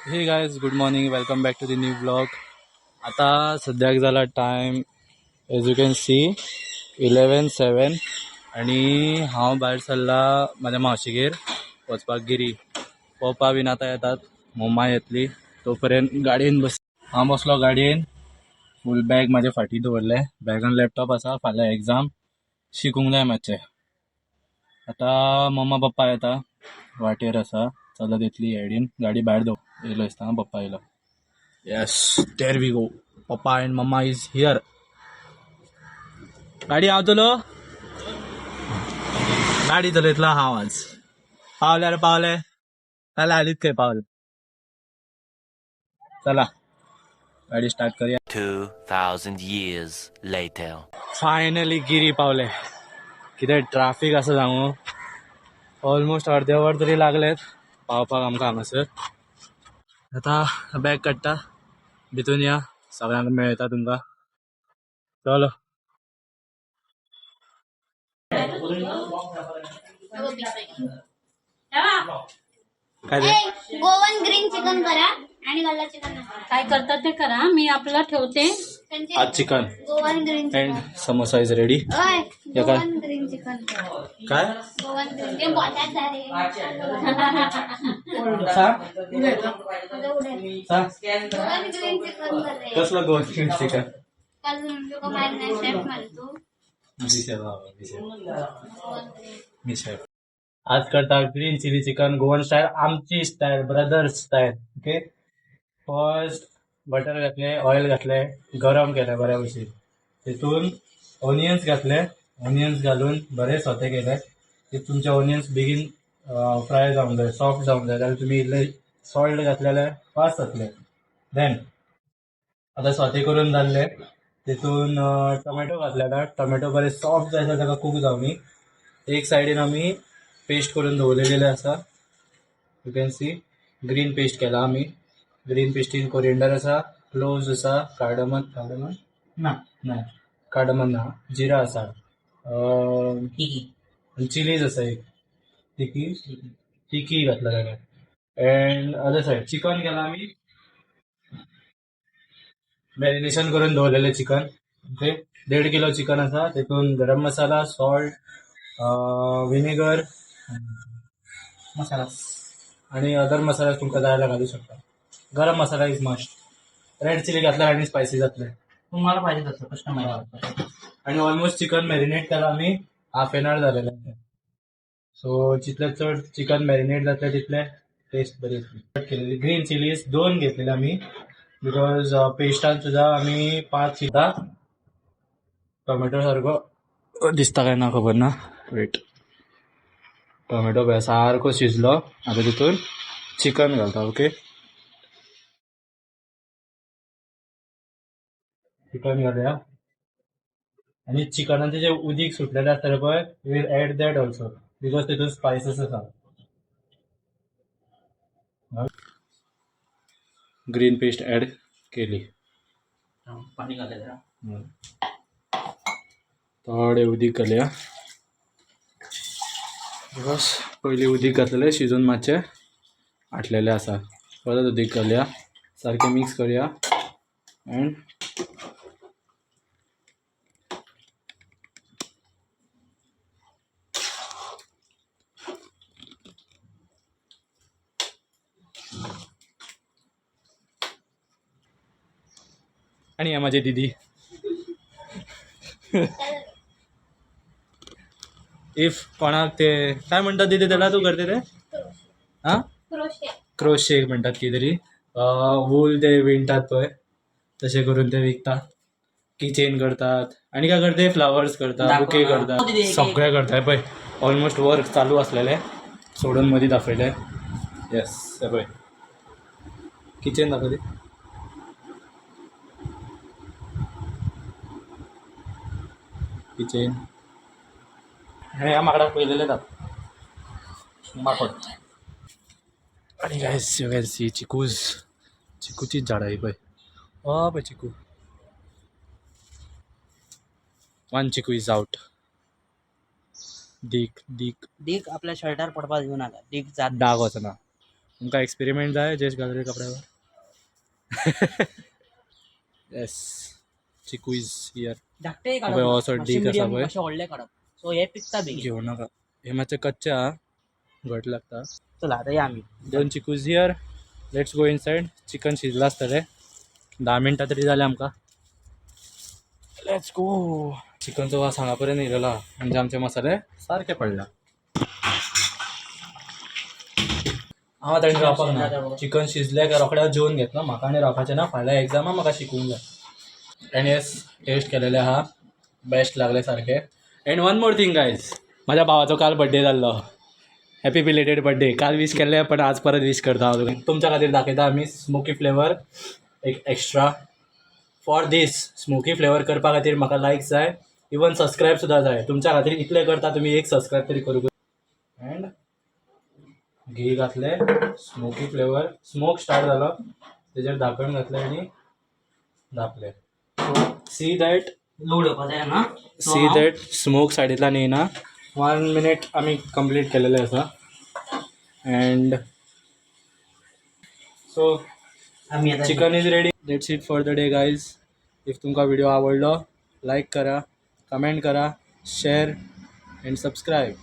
हे guys good morning welcome back to the new blog. आता सद्याक झाला time as you can see 11:07 आणि हांव भायर सरला माझ्या मावशीगेर वचपाक गिरी. पप्पा बीन आतां येतात, मम्मा येतली तोपर्यंत गाडयेन हांव बसलो गाडयेन. फूल बॅग माझ्या फाटी दवरले, बॅगान लॅपटॉप आसा, फाल्यां एग्जाम शिकूंक जाय मातशें. आता मम्मा पप्पा येता, वाटेर आसा, चलत येतली सायडीन. गाडी भायर दवर येयलो दिसता. पप्पा येयलो. Yes, there we go. Papa and mamma is here. गाडी हांव चलो, गाडी चलयतलो हांव आज. पावले रे पावले, चला आलीत खंय पावले. चला गाडी स्टार्ट करूया. 2,000 years later. फायनली गिरी पावले. कितें ट्राफीक आसा सांगू, ऑलमोस्ट अर्दे वर तरी लागलेत पावपाक आमकां हांगासर. आता बॅग काडटा, भितून या, सगळ्यांक मेळटा तुमकां. चलो. काय ते गोवन ग्रीन चिकन करा आणि गल्ला चिकन काय करतात ते करा, मी आपलं ठेवते. आज chicken Goan green and samosa is ready. ओय या काय? गोवन ग्रीन चिकन काय गोवन ग्रीन ते बोटात झाले गोवन ग्रीन चिकन करे कसलं गोवन चिकन? काल तुका माहित नाही शेफ म्हणतो मी शेफ. आज करता green chilli chicken Goan style, आमची style, brothers style. Okay, first butter घातले, ऑइल घातले, गरम केले बऱ्या भशेन. तितून ऑनियन्स घातले, ऑनियन्स घालून बरे सोते केले. ते तुमचे ऑनियन्स बेगीन फ्राय जावंक जाय, सॉफ्ट जावंक जाय, जाल्यार तुमी इल्ले सॉल्ट घातले जाल्यार फास्ट जातले. देन आता सोते करून जाल्ले, तितून टोमॅटो घातले. टोमॅटो बरे सॉफ्ट जाय ताका कूक जावनी. एक सायडीन आमी पेस्ट करून दवरलेले आसा, you can C. Green pest केला आमी. ग्रीन पेस्टीन कोरिएंडर आसा, क्लोव्स आसा, कार्डमन ना, जिरा आसा, चिलीज आसा, एक तिकी घातला ताका. अँड अदर सायड चिकन केला आमी, मॅरिनेशन करून दवरलेले चिकन. ओके, 1.5 किलो चिकन आसा. तितून गरम मसाला, सॉल्ट, विनेगर, मसाला आणि अदर मसाला तुमकां जाय जाल्यार घालू शकता. गरम मसाला इज मस्ट. रेड चिली घातल्यार आनी स्पायसी जातले तुम्हाला पाहिजे तसं कस्टमाइज. आणि ऑलमोस्ट चिकन मॅरिनेट केला आमी, हाफ एन आवर जालेले. सो जितले चड चिकन मॅरिनेट जातले तितले टेस्ट बरी येतली. ग्रीन चिलीज 2 घेतलेले आमी, बिकॉज पेस्टान सुद्दां आमी 5 सुद्दां. टोमॅटो सारको दिसता काय ना खबर ना. वेट, टोमॅटो बी सारको शिजलो. आता तितून चिकन घालता. ओके, चिकन घालूया. आणि चिकनाचे जे उदीक सुटलेले आसतले पळय, will add that also, because तितून स्पायसेस आसा. ग्रीन पेस्ट ऍड केली, पाणी घातलेलं, थोडे उदीक घालया. बस, पयलीं उदीक घातलेले, शिजून मातशे आटलेले आसा. परत उदीक घालया, सारकें मिक्स करूया. अँड आणि हे माझी दीदी. इफ कोणाक ते काय म्हणतात दीदी त्याला, तू करते ते हा क्रोशे म्हणतात की तरी, वूल ते विणतात पळय, तसे करून ते विकतात. किचेन करतात आणि काय करते, फ्लावर्स करतात, बुके करतात, सगळे करतात पळय. ऑलमोस्ट वर्क चालू असलेले सोडून मध्ये दाखवले. येस, पळय किचन दाखवते. किचन हे या माकडाक पयलेले माकड. आणि गायस यू कॅन सी चिकूची झाडां ही पळय. पळय चिकू. 1 चिकू इज आउट. दीक दीक आपल्या शर्टार पडपाक दिवं नाका. दीक जात डाग वचना. तुमका एक्सपेरिमेंट जाय जेश घालले कपड्यावर. येस चिकूज हियर. धाकटे अबे, हो असो डीक असा पळय. व्हडले काढप. सो हे पिकता बेगीन. घेऊ नका, हे मातशे कच्चे हा, घट लागता. चला आता या आम्ही. 2 चिकूज here. Let's go inside. Chicken शिजला आसतले, 10 मिनटां तरी जाले आमकां. Let's go. चिकनचो वास हांगा पर्यंत येयलेलो हा, म्हणजे आमचे मसाले सारके पडला. हांव ताणें रावपाक ना. चिकन शिजलें काय रोखड्याच जेवून घेतलो. म्हाका आनी रावपाचें ना, फाल्यां एग्जामा म्हाका शिकूंक जाय. एंड येस टेस्ट केलेले आहा, बेस्ट लागले सारके. End one more thing guys, म्हाज्या भावाचो काल बड्डे जाल्लो. Happy belated birthday. काल विश केल्ले पण आज परत विश करता हांव तुमच्या खातीर. दाखयता आमी स्मोकी फ्लेवर एक extra. For this smoky flavour करपा खातीर म्हाका लायक्स जाय, इवन सबस्क्रायब सुद्दां जाय. तुमच्या खातीर इतले करता, तुमी एक सबस्क्रायब तरी करूंक. एंड घी घातले, स्मोकी फ्लेवर स्मोक स्टार्ट जालो, तेजेर धाकण घातलें आनी धापले. सी दॅट स्मोक सायडींतल्यान येयना. 1 मिनिट आमी कंप्लीट केलेले आसा. एंड सो आम्ही आता chicken is ready. Let's it for the day guys. If तुमकां व्हिडिओ आवडलो, लाईक करा, कमेंट करा, शेअर अँड सबस्क्राईब.